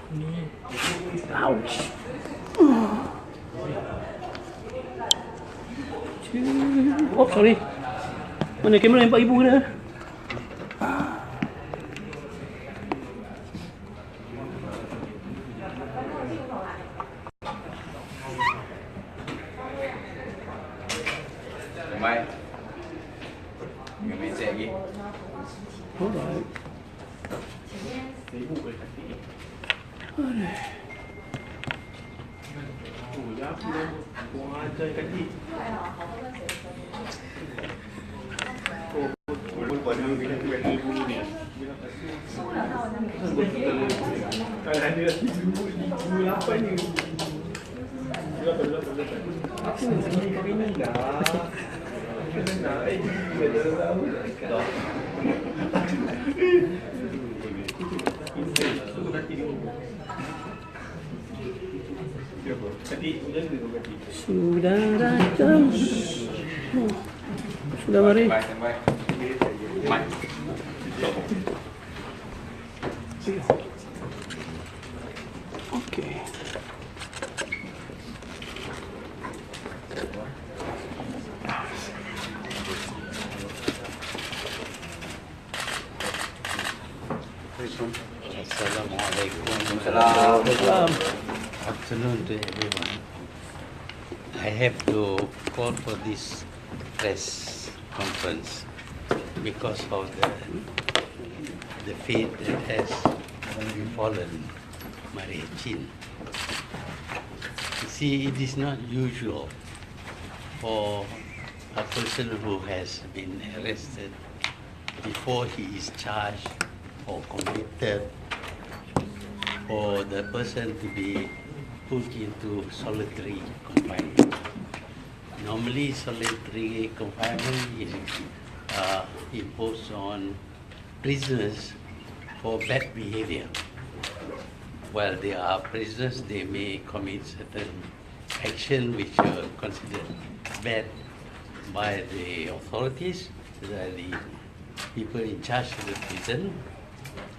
Ouch. Oh, sorry. Mana kamera nampak ibu dah. Mai. Người mình sẽ ghi. Alright. Sudah datang. Sudah mari. Mai. Okey. Assalamualaikum. Salam. Afternoon to everyone. I have to call for this press conference because of the fate that has befallen Maria Chin. You see, it is not usual for a person who has been arrested before he is charged or convicted, for the person to be put into solitary confinement. Normally, solitary confinement is imposed on prisoners for bad behavior. While they are prisoners, they may commit certain action which are considered bad by the authorities, the people in charge of the prison,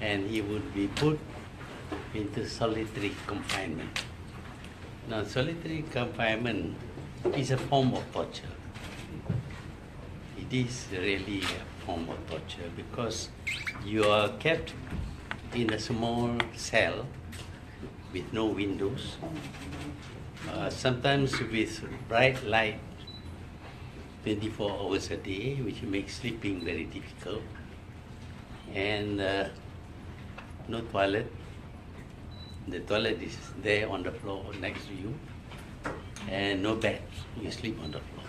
and he would be put into solitary confinement. Now, solitary confinement is a form of torture. It is really a form of torture because you are kept in a small cell with no windows, sometimes with bright light 24 hours a day, which makes sleeping very difficult, and no toilet. The toilet is there on the floor next to you, and no bed. You sleep on the floor.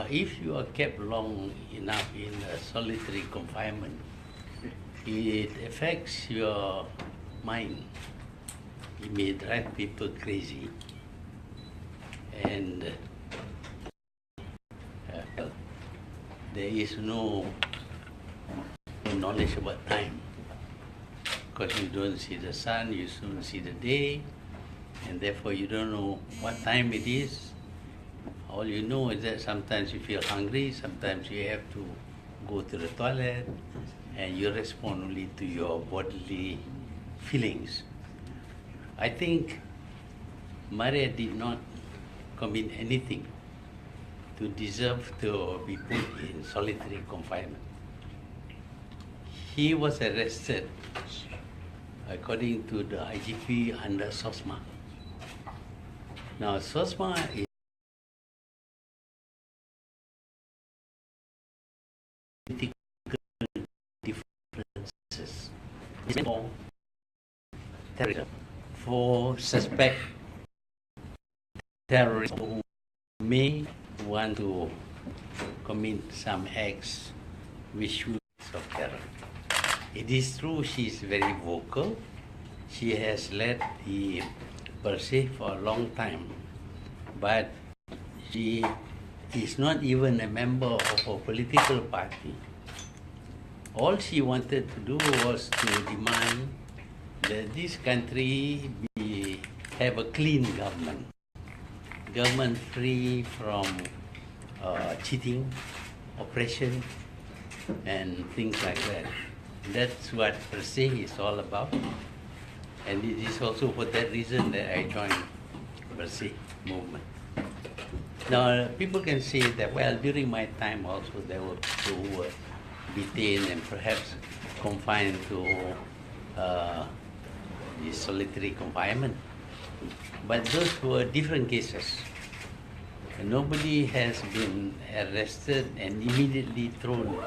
If you are kept long enough in a solitary confinement, it affects your mind. It may drive people crazy, and there is no knowledge about time. Because you don't see the sun, you don't see the day, and therefore you don't know what time it is. All you know is that sometimes you feel hungry, sometimes you have to go to the toilet, and you respond only to your bodily feelings. I think Maria did not commit anything to deserve to be put in solitary confinement. He was arrested according to the IGP under SOSMA. Now, SOSMA is political differences. It's for terrorism, for suspect terrorists who may want to commit some acts which would be of terror. It is true she is very vocal. She has led the Persib for a long time, but she is not even a member of a political party. All she wanted to do was to demand that this country have a clean government free from cheating, oppression, and things like that. That's what Persib is all about. And it is also for that reason that I joined Bersih movement. Now, people can say that, well, during my time also there were people who were detained and perhaps confined to the solitary confinement. But those were different cases. Nobody has been arrested and immediately thrown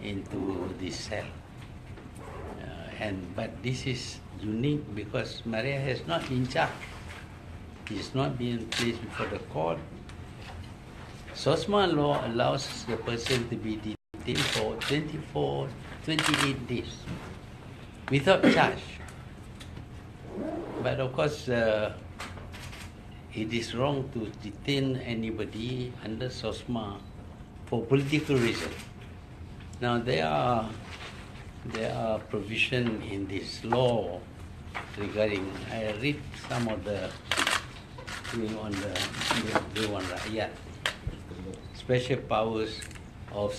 into this cell. But this is unique because Maria has not been charged. He is not being placed before the court. SOSMA law allows the person to be detained for 28 days without charge. But of course, it is wrong to detain anybody under SOSMA for political reasons. Now there are provisions in this law regarding. I read some of the on the one rakyat. Special powers of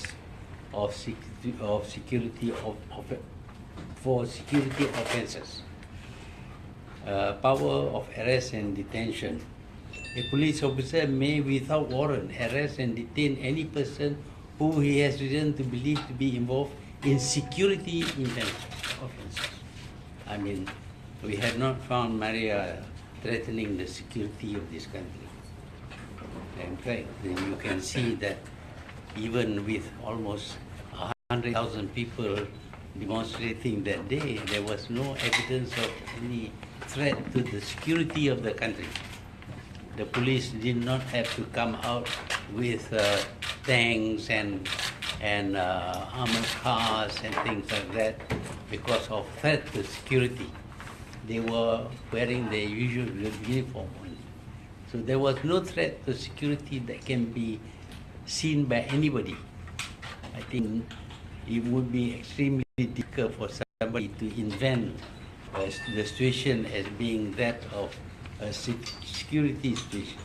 security for security offences. Power of arrest and detention. A police officer may, without warrant, arrest and detain any person who he has reason to believe to be involved in security offences. I mean, we have not found Maria threatening the security of this country. In fact, you can see that even with almost 100,000 people demonstrating that day, there was no evidence of any threat to the security of the country. The police did not have to come out with tanks and armored cars and things like that because of threat to security. They were wearing their usual uniform only. So there was no threat to security that can be seen by anybody. I think it would be extremely difficult for somebody to invent the situation as being that of a security situation.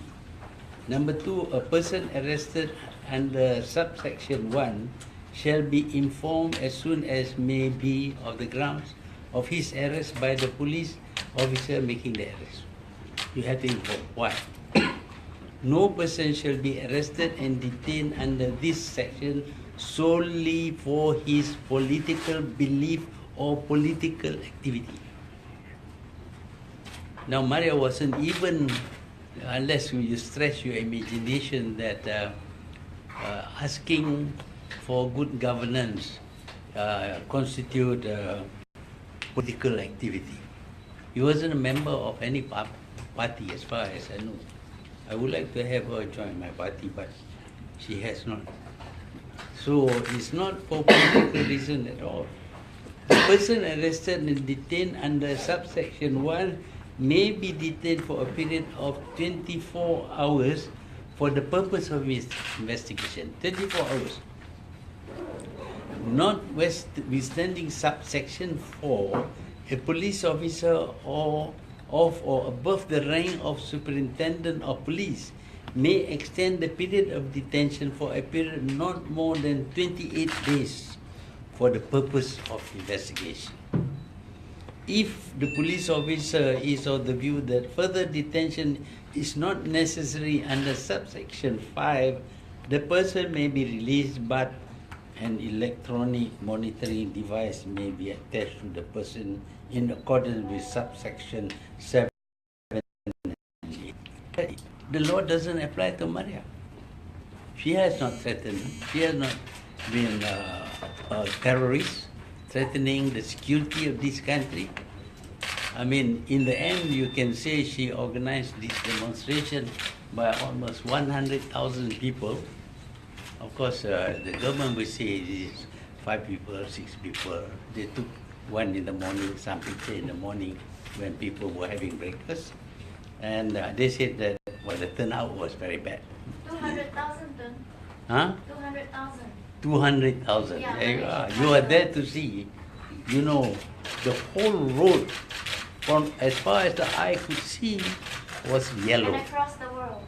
Number two, a person arrested under subsection 1 shall be informed as soon as may be of the grounds of his arrest by the police officer making the arrest. You have to inform. Why? No person shall be arrested and detained under this section solely for his political belief or political activity. Now, Maria wasn't even, unless you stretch your imagination, that asking for good governance constitute political activity. He wasn't a member of any party as far as I know. I would like to have her join my party, but she has not. So it's not for political reason at all. The person arrested and detained under subsection 1 may be detained for a period of 24 hours for the purpose of his investigation. 24 hours. Notwithstanding subsection 4, a police officer of or above the rank of superintendent of police may extend the period of detention for a period not more than 28 days for the purpose of investigation. If the police officer is of the view that further detention is not necessary under subsection 5, the person may be released, but an electronic monitoring device may be attached to the person in accordance with subsection 7. The law doesn't apply to Maria. She has not threatened. She has not been a terrorist threatening the security of this country. I mean, in the end, you can say she organized this demonstration by almost 100,000 people. Of course, the government will say it is 5 people, 6 people. They took one in the morning, some people in the morning when people were having breakfast. And they said that, well, the turnout was very bad. 200,000 then? Huh? 200,000. 200,000. Yeah, There you are. You are there to see, you know, the whole road from as far as the eye could see was yellow. And across the world.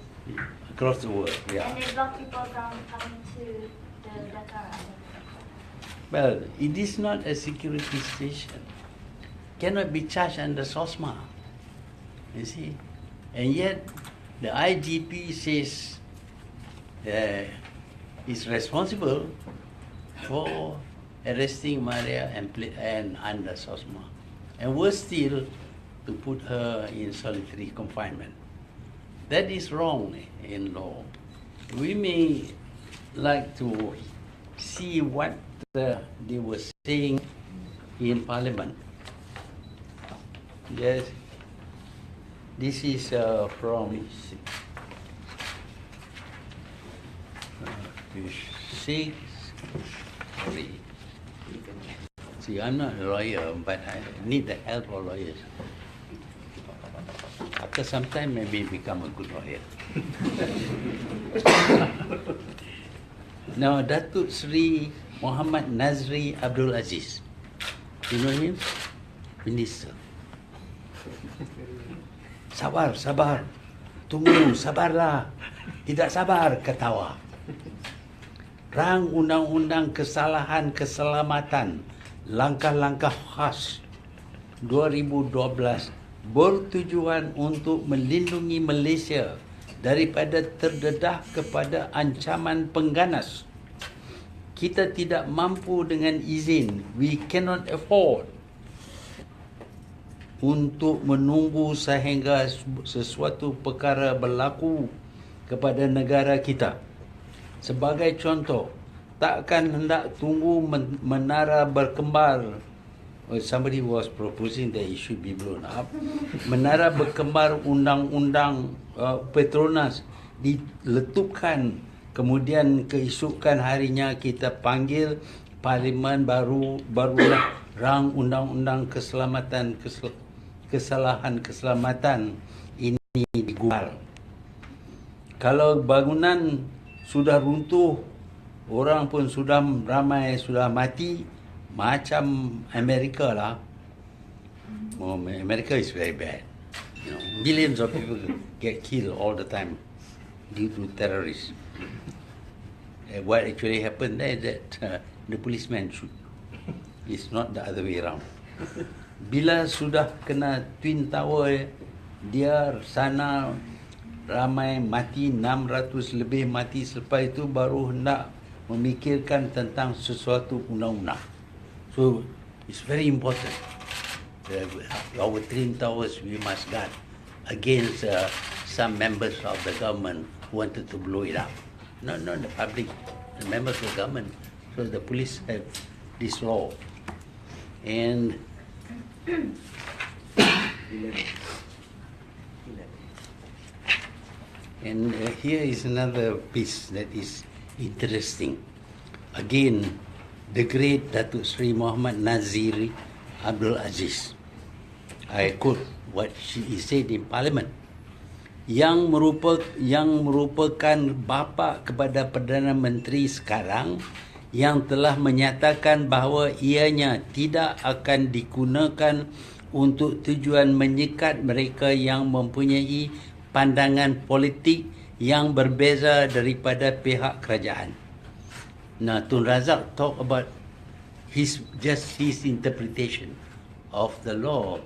Across the world, yeah. And they block people from coming to the Dakar. Well, it is not a security station. cannot be charged under SOSMA. You see? And yet, the IGP says is responsible for arresting Maria and under SOSMA. And worse still, to put her in solitary confinement. That is wrong in law. We may like to see what they were saying in Parliament. Yes, this is from page 6. Sorry. See, I'm not a lawyer, but I need the help of lawyers. After some time, maybe become a good lawyer. Now, Datuk Sri Muhammad Nazri Abdul Aziz. You know him? Minister. Sabar, sabar. Tunggu, sabarlah. Tidak sabar, ketawa. Rang Undang-Undang Kesalahan Keselamatan Langkah-langkah khas 2012 bertujuan untuk melindungi Malaysia daripada terdedah kepada ancaman pengganas. Kita tidak mampu dengan izin, we cannot afford untuk menunggu sehingga sesuatu perkara berlaku kepada negara kita. Sebagai contoh, takkan hendak tunggu menara berkembar. Somebody was proposing that it should be blown up. Menara berkembar undang-undang Petronas diletupkan, kemudian keesokan harinya kita panggil Parlimen barulah rang undang-undang kesalahan keselamatan ini digubal. Kalau bangunan sudah runtuh, orang pun sudah ramai sudah mati, macam Amerika lah. America is very bad. You know, millions of people get killed all the time due to terrorists. What actually happened there is that the policeman shoot. It's not the other way around. Bila sudah kena Twin Tower, dia sana ramai mati, 600 lebih mati. Selepas itu baru hendak memikirkan tentang sesuatu undang-undang. So it's very important. Our Twin Towers we must guard against some members of the government who wanted to blow it up. Not the public, the members of the government. So the police have this law. And here is another piece that is interesting. Again, the great Datuk Sri Muhammad Nazri Abdul Aziz. I quote what he said in Parliament. Yang merupakan bapa kepada Perdana Menteri sekarang yang telah menyatakan bahawa ianya tidak akan digunakan untuk tujuan menyekat mereka yang mempunyai pandangan politik yang berbeza daripada pihak kerajaan. Now, Tun Razak talk about his interpretation of the law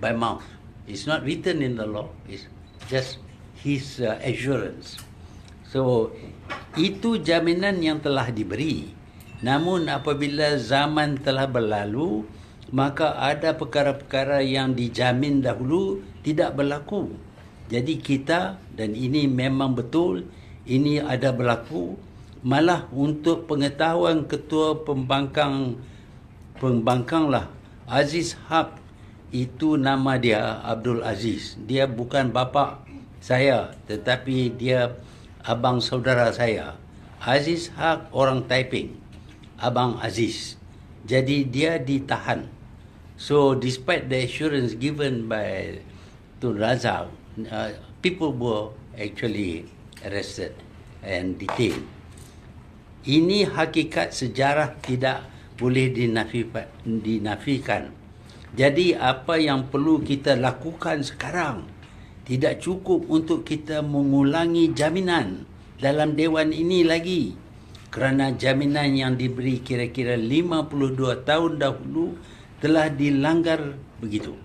by mouth. It's not written in the law. It's just his assurance. So, itu jaminan yang telah diberi. Namun apabila zaman telah berlalu, maka ada perkara-perkara yang dijamin dahulu tidak berlaku. Jadi kita, dan ini memang betul, ini ada berlaku, malah untuk pengetahuan Ketua Pembangkang lah, Aziz Haq, itu nama dia Abdul Aziz. Dia bukan bapa saya, tetapi dia abang saudara saya. Aziz Haq orang Taiping, Abang Aziz. Jadi dia ditahan. So despite the assurance given by Tun Razak, people were actually arrested and detained. Ini hakikat sejarah tidak boleh dinafikan. Jadi apa yang perlu kita lakukan sekarang tidak cukup untuk kita mengulangi jaminan dalam Dewan ini lagi. Kerana jaminan yang diberi kira-kira 52 tahun dahulu telah dilanggar begitu.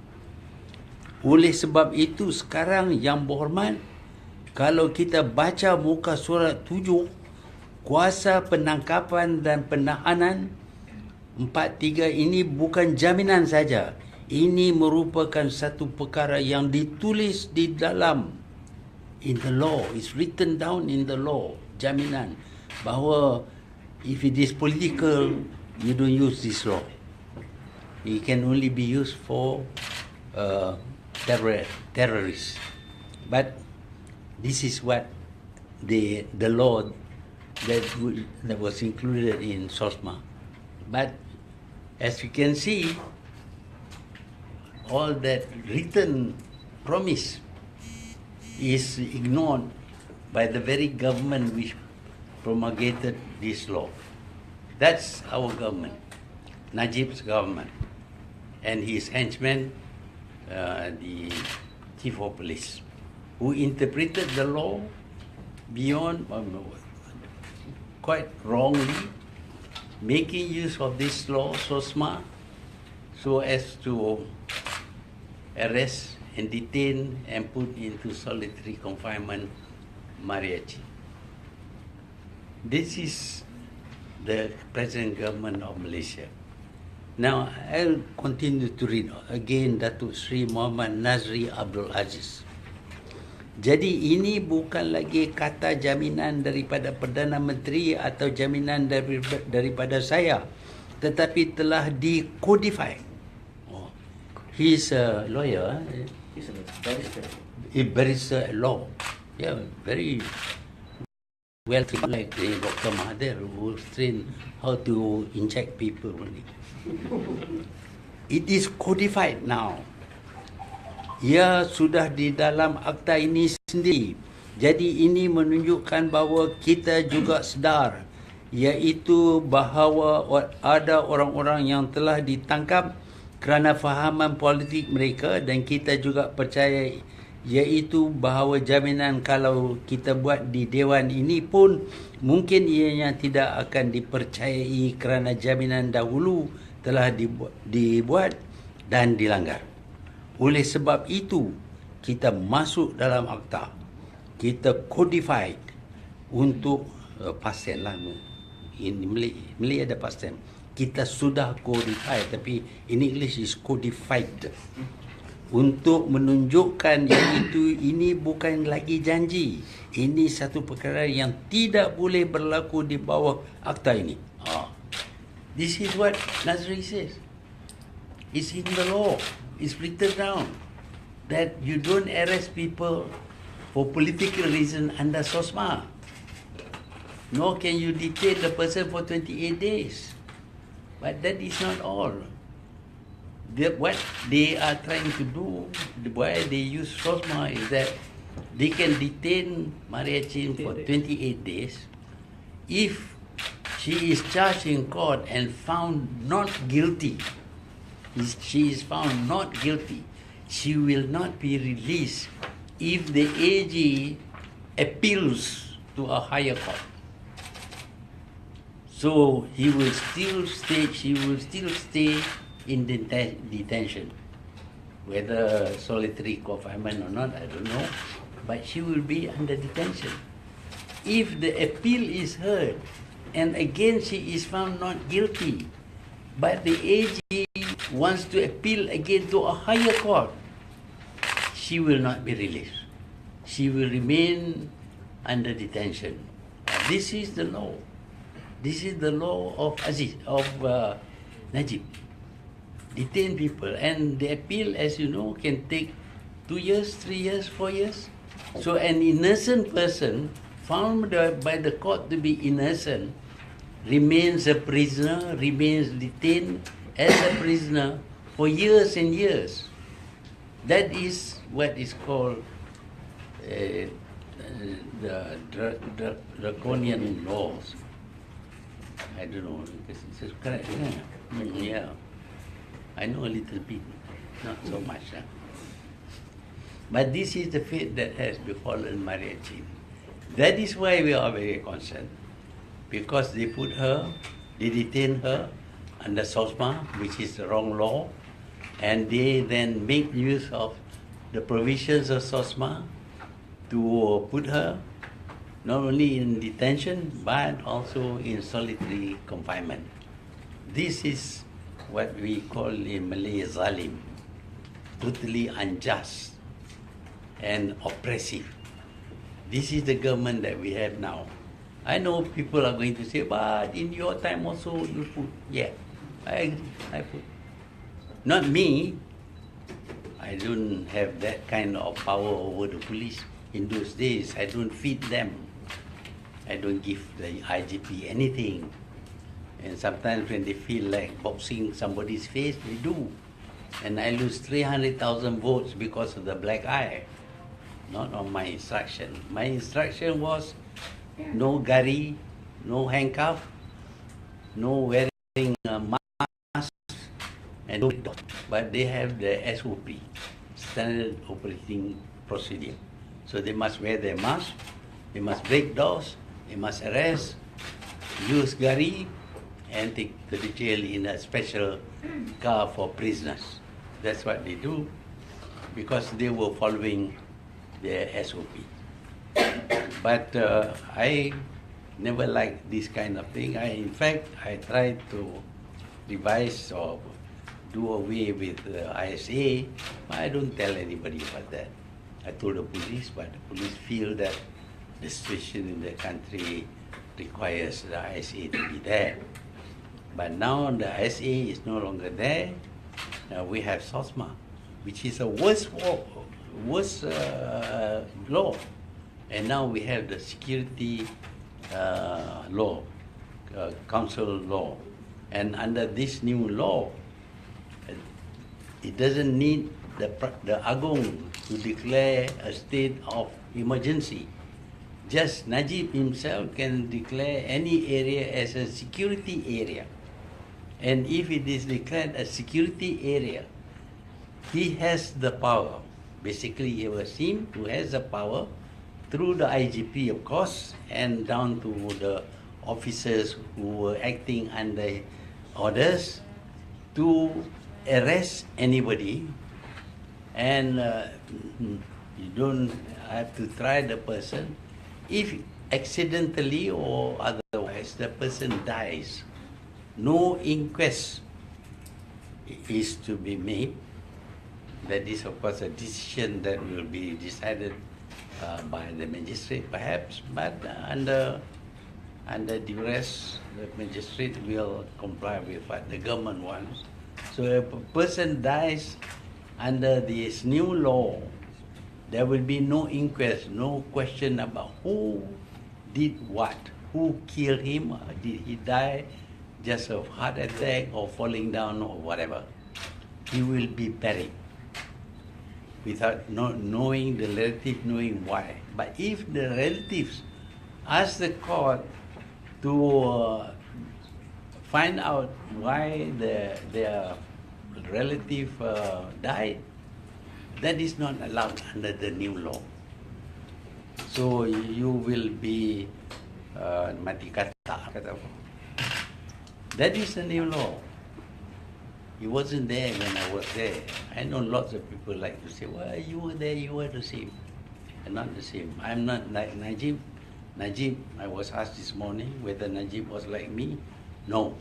Oleh sebab itu sekarang yang berhormat, kalau kita baca muka surat 7, kuasa penangkapan dan penahanan 43 ini bukan jaminan saja. Ini merupakan satu perkara yang ditulis di dalam in the law, is written down in the law, jaminan bahawa if it is political, you don't use this law. It can only be used for terrorists. But this is what the law that was included in SOSMA. But as you can see, all that written promise is ignored by the very government which promulgated this law. That's our government, Najib's government, and his henchman, the chief of police, who interpreted the law beyond, quite wrongly, making use of this law, SOSMA, so as to arrest and detain and put into solitary confinement Mariachi. This is the present government of Malaysia. Now, I'll continue to read again Datuk Sri Muhammad Nazri Abdul Aziz. Jadi ini bukan lagi kata jaminan daripada Perdana Menteri atau jaminan daripada saya, tetapi telah dikodify. Oh, he's a lawyer. He's a barrister. A barrister at law. Yeah, very well trained, like Dr.Mahathir, who trained how to inject people only. It is codified now. Ia sudah di dalam akta ini sendiri. Jadi ini menunjukkan bahawa kita juga sedar, iaitu bahawa ada orang-orang yang telah ditangkap kerana fahaman politik mereka, dan kita juga percaya iaitu bahawa jaminan kalau kita buat di Dewan ini pun mungkin ianya tidak akan dipercayai kerana jaminan dahulu telah dibuat dan dilanggar. Oleh sebab itu, kita masuk dalam akta. Kita codified untuk past tense lah. In Malay ada past tense. Kita sudah codified, tapi in English is codified. Untuk menunjukkan iaitu ini bukan lagi janji. Ini satu perkara yang tidak boleh berlaku di bawah akta ini. This is what Nazri says. It's in the law. It's written down that you don't arrest people for political reason under SOSMA. Nor can you detain the person for 28 days. But that is not all. What they are trying to do, why they use SOSMA, is that they can detain Maria Chin for 28 days. If she is charged in court and found not guilty, she is found not guilty, she will not be released if the AG appeals to a higher court. So she will still stay in detention. Whether solitary confinement or not, I don't know, but she will be under detention. If the appeal is heard and again she is found not guilty, but the AG wants to appeal again to a higher court, she will not be released. She will remain under detention. This is the law. This is the law of Najib. Detain people, and the appeal, as you know, can take 2 years, 3 years, 4 years. So an innocent person found by the court to be innocent remains a prisoner, remains detained as a prisoner for years and years. That is what is called the draconian laws. I don't know, it's correct. Yeah. I know a little bit, not so much. But this is the fate that has befallen Maria Chin. That is why we are very concerned. Because they detain her under SOSMA, which is the wrong law, and they then make use of the provisions of SOSMA to put her not only in detention but also in solitary confinement. This is what we call in Malay zalim, totally unjust and oppressive. This is the government that we have now. I know people are going to say, but in your time also you put. Yeah, I agree, I put. Not me. I don't have that kind of power over the police. In those days, I don't feed them. I don't give the IGP anything. And sometimes when they feel like boxing somebody's face, they do. And I lose 300,000 votes because of the black eye. Not on my instruction. My instruction was no gari, no handcuff, no wearing a mask, and no dog. But they have the SOP, standard operating procedure. So they must wear their mask, they must break doors, they must arrest, use gari, and take to the jail in a special car for prisoners. That's what they do, because they were following their SOP. But I never liked this kind of thing. In fact, I tried to revise or do away with ISA, but I don't tell anybody about that. I told the police, but the police feel that the situation in the country requires the ISA to be there. But now the ISA is no longer there. Now we have SOSMA, which is a worse law. And now we have the security law, council law. And under this new law, it doesn't need the Agong to declare a state of emergency. Just Najib himself can declare any area as a security area. And if it is declared a security area, he has the power. Basically, it was him who has the power through the IGP, of course, and down to the officers who were acting under orders to arrest anybody. And you don't have to try the person. If accidentally or otherwise the person dies, no inquest is to be made. That is, of course, a decision that will be decided by the magistrate, perhaps, but under duress, the magistrate will comply with what the government wants. So if a person dies under this new law, there will be no inquest, no question about who did what, who killed him, did he die just of heart attack or falling down or whatever. He will be buried without not knowing, the relative knowing why. But if the relatives ask the court to find out why their relative died, that is not allowed under the new law. So you will be mati kata. That is the new law. It wasn't there when I was there. I know lots of people like to say, well, you were there, you were the same. I'm not the same. I'm not like Najib. Najib, I was asked this morning whether Najib was like me. No.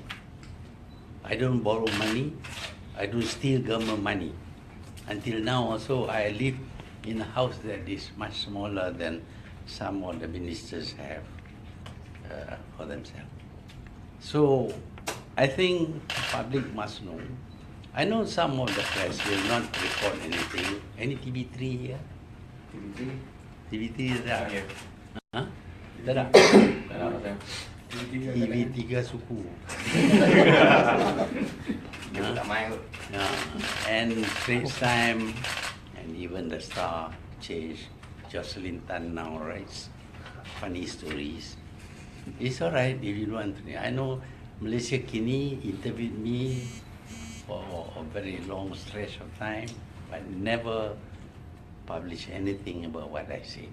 I don't borrow money. I don't steal government money. Until now also, I live in a house that is much smaller than some of the ministers have for themselves. So I think the public must know. I know some of the press will not report anything. Any TV3 here? TV3 ada? Ya. Ha? Tak ada? Tak nak saya. TV3 suku. Dia tak main kot. And Straits Time and even the Star changed. Jocelyn Tan now writes funny stories. It's alright if you don't want to. I know Malaysia Kini interviewed me for a very long stretch of time, but never published anything about what I say.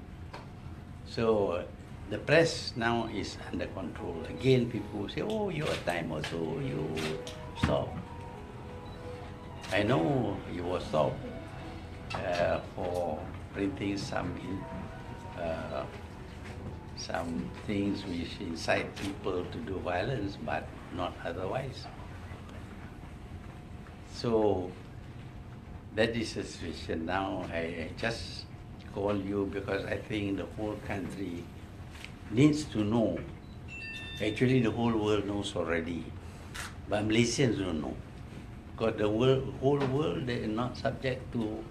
So the press now is under control. Again, people say, oh, your time also, you stopped. I know he was stopped for printing some things which incite people to do violence, but not otherwise. So that is the situation now. I just call you because I think the whole country needs to know. Actually, the whole world knows already, but Malaysians don't know. Because the whole world, they are not subject to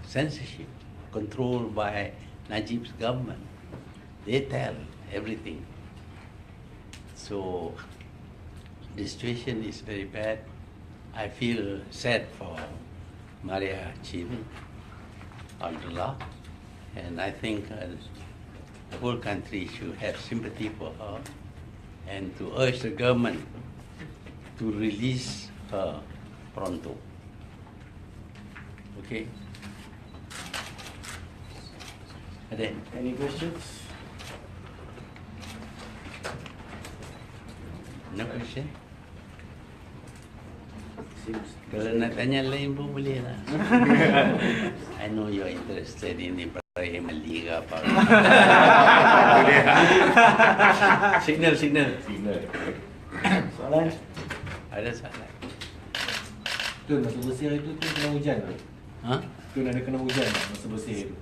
censorship controlled by Najib's government. They tell everything. So the situation is very bad. I feel sad for Maria Chin, Abdullah, and I think the whole country should have sympathy for her and to urge the government to release her pronto. Okay? Then, Any questions? no question? Kalau nak tanya lain pun boleh lah. I know you're interested in Ibrahim Ali ke apa. Signal. Soalan? Ada soalan? Tun, masa bersih itu tu kena hujan ke? Ha? Tun ada kena hujan tak masa bersih itu?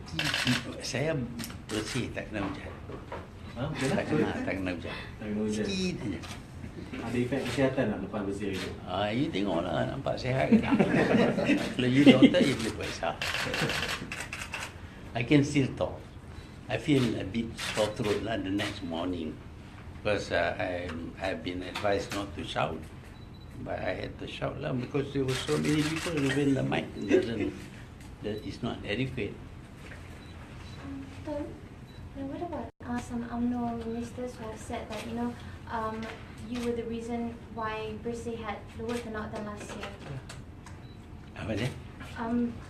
Saya bersih tak kena hujan. Ha? Betul tak? Tak kena hujan. Tak kena hujan. Sikit saja. Ada efek kesihatan tak lepas bersih itu? You tengoklah nampak sihat ke tak. Kalau you doktor, you boleh periksa. I can still talk. I feel a bit sore throat lah the next morning because I've been advised not to shout, but I had to shout lah because there were so many people. Even the mic that is not adequate. Then what about some UMNO ministers who have said that, you were the reason why Bersih had lower turnout than last year? Apa dia?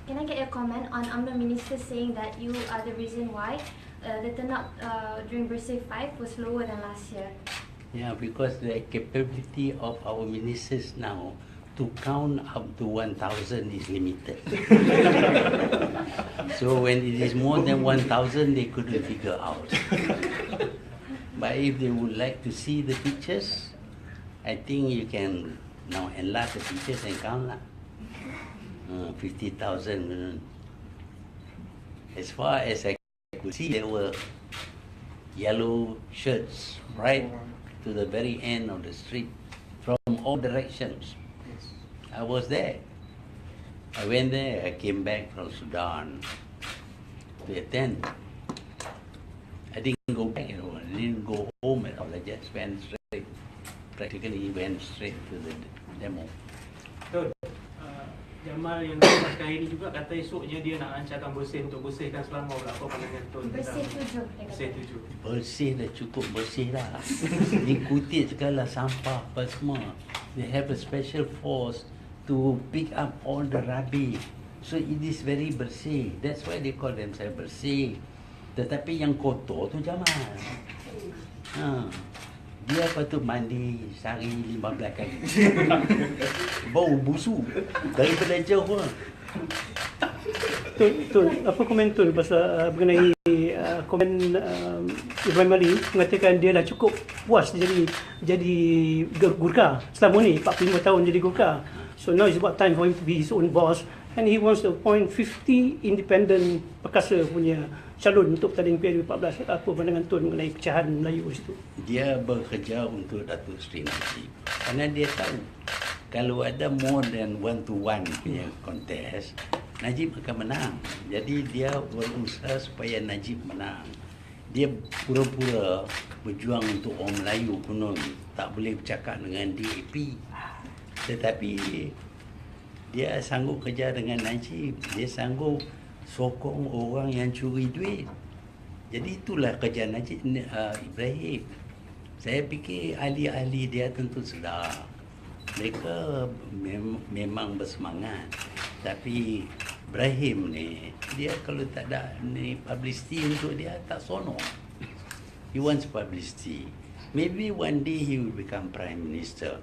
Can I get your comment on UMNO ministers saying that you are the reason why the turnout during Bersih 5 was lower than last year? Yeah, because the capability of our ministers now to count up to 1,000 is limited. So when it is more than 1,000, they couldn't figure out. But if they would like to see the pictures, I think you can now enlarge the pictures and count lah. 50,000. As far as I could see, there were yellow shirts right to the very end of the street from all directions. I was there. I went there. I came back from Sudan to attend. I didn't go back at all. I didn't go home at all. I just went straight, practically went straight to the demo. Betul. Jamal yang lepas hari ini juga kata esoknya dia nak lancarkan Bersih untuk bersihkan Selangor. Apa pandangan Tun? Bersih 7. Bersih 7. Bersih dah cukup bersih dah. Ikuti segala sampah apa semua. They have a special force to pick up all the rubbish. So it is very bersih. That's why they call themselves bersih. Tetapi yang kotor tu Jamal. Dia patut mandi sehari 15 kali. Bau busuk daripada jauh lah. Tun, apa komen Tun pasal mengenai komen Ibrahim Ali mengatakan dia dah cukup puas jadi Gurkha selama ni 45 tahun jadi Gurkha. So now it's about time for him to be his own boss and he wants to appoint 50 independent perkasa punya calon untuk pertandingan PRU14. Apa pandangan Tun mengenai pecahan Melayu di situ? Dia bekerja untuk Datuk Seri Najib kerana dia tahu kalau ada more than 1-to-1 punya contest, Najib akan menang. Jadi dia berusaha supaya Najib menang. Dia pura-pura berjuang untuk orang Melayu konon tak boleh bercakap dengan DAP. Tetapi dia sanggup kerja dengan Najib. Dia sanggup sokong orang yang curi duit. Jadi itulah kerja Najib Ibrahim. Saya fikir ahli-ahli dia tentu sedar. Mereka memang bersemangat. Tapi Ibrahim ni, dia kalau tak ada ni publicity untuk dia, tak sono. He wants publicity. Maybe one day he will become Prime Minister.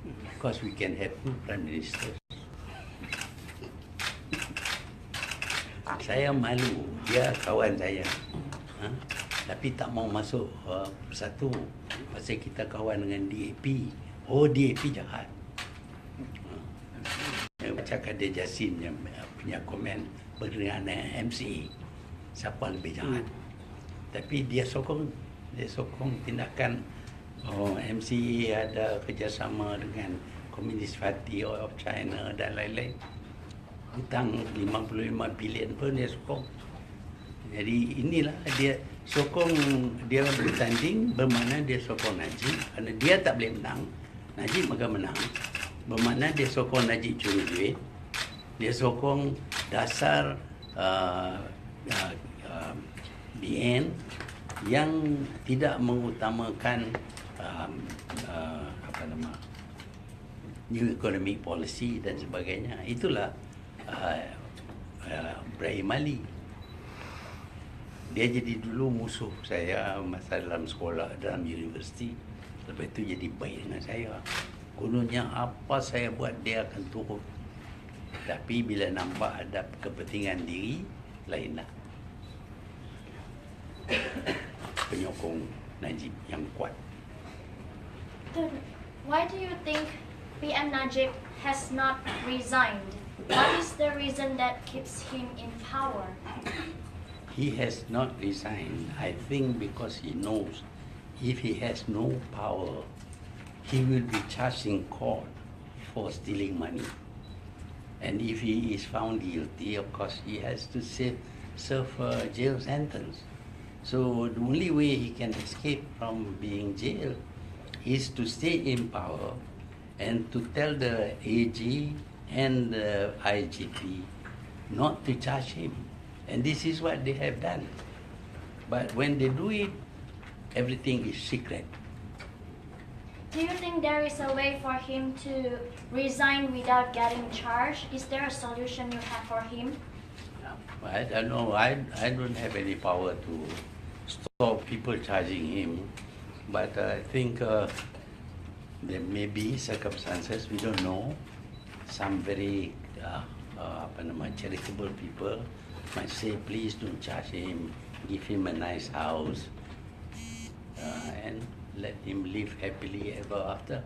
Because we can have 2 prime ministers. Saya malu, dia kawan saya. Tapi tak mau masuk satu. Pasal kita kawan dengan DAP. Oh, DAP jahat. Saya baca Kadir Jasin yang punya komen berkenaan dengan MCA. Siapa lebih jahat? Tapi dia sokong tindakan MCA ada kerjasama dengan Communist Party of China dan lain-lain. Hutang 55 bilion pun dia sokong. Jadi inilah dia sokong, dia bertanding bermakna dia sokong Najib. Kerana dia tak boleh menang, Najib maka menang. Bermakna dia sokong Najib curi duit. Dia sokong dasar BN yang tidak mengutamakan new economic policy dan sebagainya. Itulah Ibrahim Ali. Dia jadi dulu musuh saya masa dalam sekolah, dalam universiti. Lepas itu jadi baik dengan saya. Kononnya apa saya buat dia akan turun. Tapi bila nampak ada kepentingan diri, lainlah. Penyokong Najib yang kuat. Then, why do you think PM Najib has not resigned? What is the reason that keeps him in power? He has not resigned, I think, because he knows if he has no power, he will be charged in court for stealing money. And if he is found guilty, of course, he has to serve a jail sentence. So the only way he can escape from being jailed is to stay in power and to tell the AG and the IGP not to charge him. And this is what they have done. But when they do it, everything is secret. Do you think there is a way for him to resign without getting charged? Is there a solution you have for him? I don't know. I don't have any power to stop people charging him. But I think there may be circumstances, we don't know. Some very charitable people might say, please don't charge him, give him a nice house, and let him live happily ever after.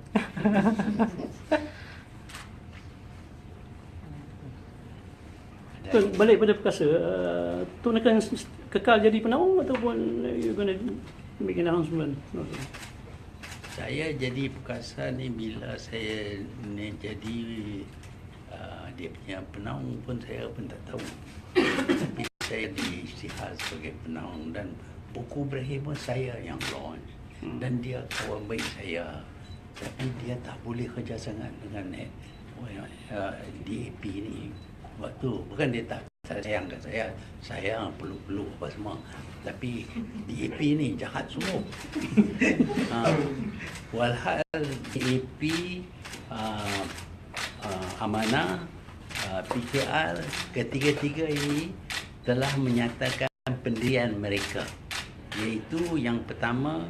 Tuan, balik pada perkasa, Tuan akan kekal jadi penaung ataupun you gonna make an announcement? Saya jadi perkasa ni bila saya ni jadi dia punya penaung pun saya pun tak tahu. Tapi saya diisytihar sebagai penaung dan buku Ibrahim pun saya yang launch. Dan dia kawan baik saya. Tapi dia tak boleh kerja sangat dengan DAP ni. Waktu bukan dia tak sayang kat saya perlu apa semua. Tapi DAP ni jahat semua. Walhal DAP, Amanah, PKR, ketiga-tiga ini telah menyatakan pendirian mereka. Iaitu yang pertama,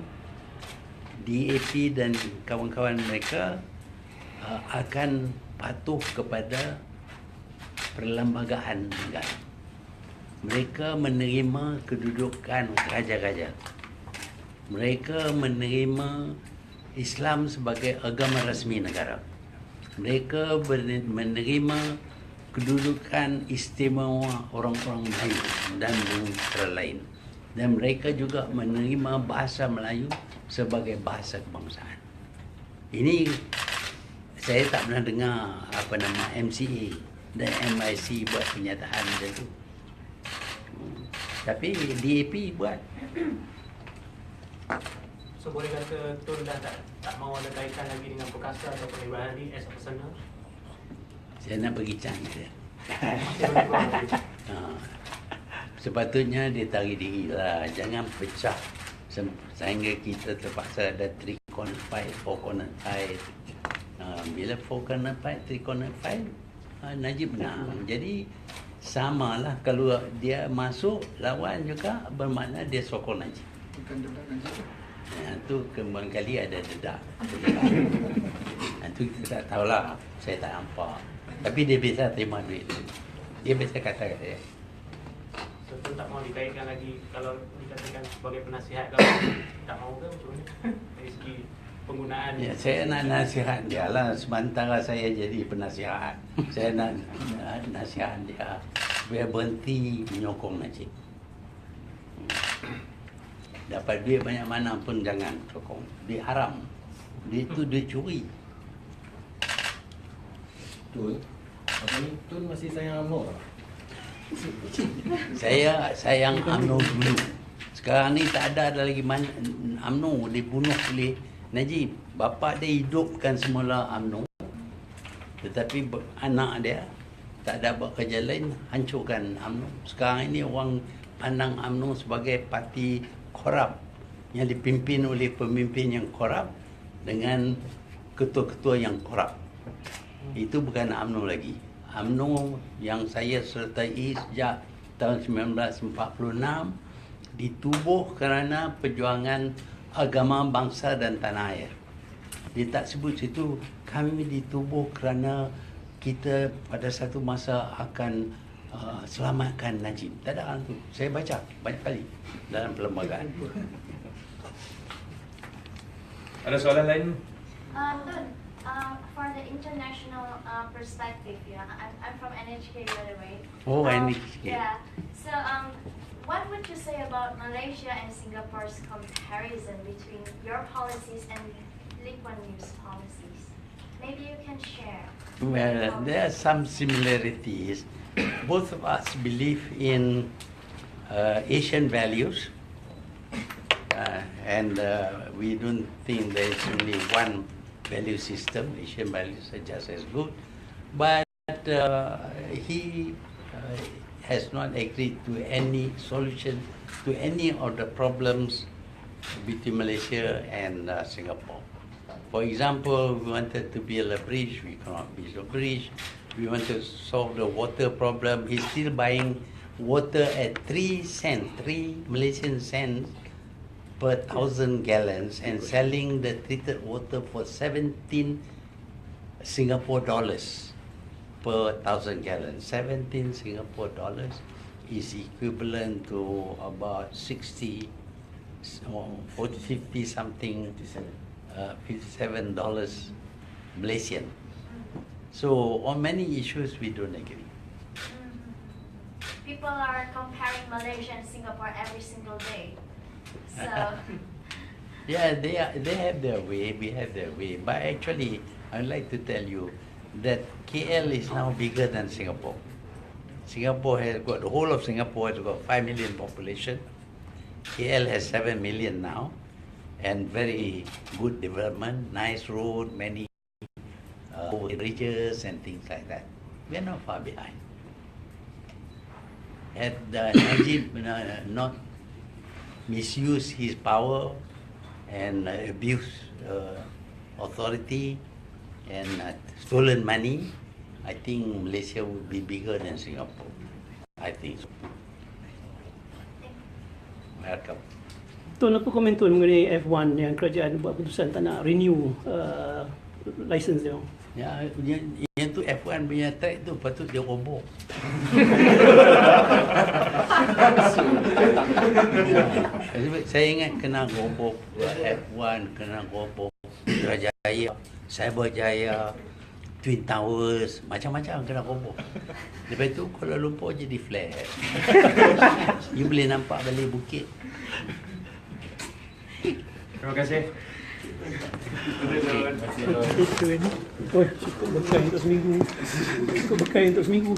DAP dan kawan-kawan mereka akan patuh kepada perlembagaan negara. Mereka menerima kedudukan raja-raja. Mereka menerima Islam sebagai agama rasmi negara. Mereka menerima kedudukan istimewa orang-orang Melayu dan bangsa lain. Dan mereka juga menerima bahasa Melayu sebagai bahasa kebangsaan. Ini saya tak pernah dengar MCA dan MIC buat pernyataan macam tu. Tapi DAP buat. So boleh kata Tun dah tak mahu ada kaitan lagi dengan perkasa ataupun Ibrahim Ali as a personal? Saya nak pergi cangkir. Masih boleh buat lagi? Sepatutnya dia tarik diri lah. Jangan pecah sehingga kita terpaksa ada 3 corner fight, 4 corner fight. Bila 4 corner fight, 3 corner fight, Najib menang. Jadi samalah kalau dia masuk lawan juga bermakna dia sokong Najib. Bukan dedak Najib. Itu kembali ada dedak. Itu kita tak tahulah. Saya tak nampak. Tapi dia biasa terima duit. Dia biasa kata kat saya. So, tu tak mau dikaitkan lagi kalau dikatakan sebagai penasihat kalau tak mau ke macam mana? Dari segi penggunaan. Ya, saya nak nasihat dia lah. Sementara saya jadi penasihat. Saya nak nasihat dia. Biar berhenti menyokong Najib. Dapat duit banyak mana pun jangan sokong. Dia haram. Dia itu dia curi. Tun, apa ni? Tun masih sayang UMNO tak? Saya sayang UMNO dulu. Sekarang ni tak ada lagi mana UMNO dibunuh oleh Najib. Bapa dia hidupkan semula UMNO. Tetapi anak dia tak ada buat kerja lain, hancurkan UMNO. Sekarang ini orang pandang UMNO sebagai parti korup yang dipimpin oleh pemimpin yang korup dengan ketua-ketua yang korup. Itu bukan UMNO lagi. UMNO yang saya sertai sejak tahun 1946 ditubuh kerana perjuangan agama, bangsa dan tanah air. Dia tak sebut situ kami ditubuh kerana kita pada satu masa akan selamatkan Najib. Tak ada hal tu. Saya baca banyak kali dalam perlembagaan. Ada soalan lain? Tun, for the international perspective, yeah, I'm from NHK, by the way. Oh, NHK. Yeah. So, what would you say about Malaysia and Singapore's comparison between your policies and Lee Kuan Yew's policies? Maybe you can share. Well, there are some similarities. Both of us believe in Asian values, and we don't think there is only one value system. Asian values are just as good, but he has not agreed to any solution to any of the problems between Malaysia and Singapore. For example, we wanted to build a bridge, we cannot build a bridge. We want to solve the water problem. He's still buying water at 3 Malaysian cents per 1,000 gallons and selling the treated water for 17 Singapore dollars per 1,000 gallons. 17 Singapore dollars is equivalent to about 60 or 50 something, $57 Malaysian. So on many issues we don't agree. People are comparing Malaysia and Singapore every single day. So, Yeah, they have their way, we have their way. But actually, I'd like to tell you that KL is now bigger than Singapore. Singapore has got, the whole of Singapore has got 5 million population. KL has 7 million now, and very good development, nice road, many bridges and things like that. We are not far behind. Had Najib not misused his power and abused authority and stolen money, I think Malaysia would be bigger than Singapore. I think so. Welcome. Tun, apa komen Tun mengenai F1 yang kerajaan buat keputusan tak nak renew license dia? Ya, yang tu F1 punya track tu patut dia roboh. Saya ingat kena roboh F1, kena roboh Putrajaya, Cyberjaya, Twin Towers, macam-macam kena roboh. Lepas tu Kuala Lumpur jadi flat. You boleh nampak balik bukit. Terima kasih. Itu ni. Oh, cukup bekal untuk seminggu. Cukup bekal untuk seminggu.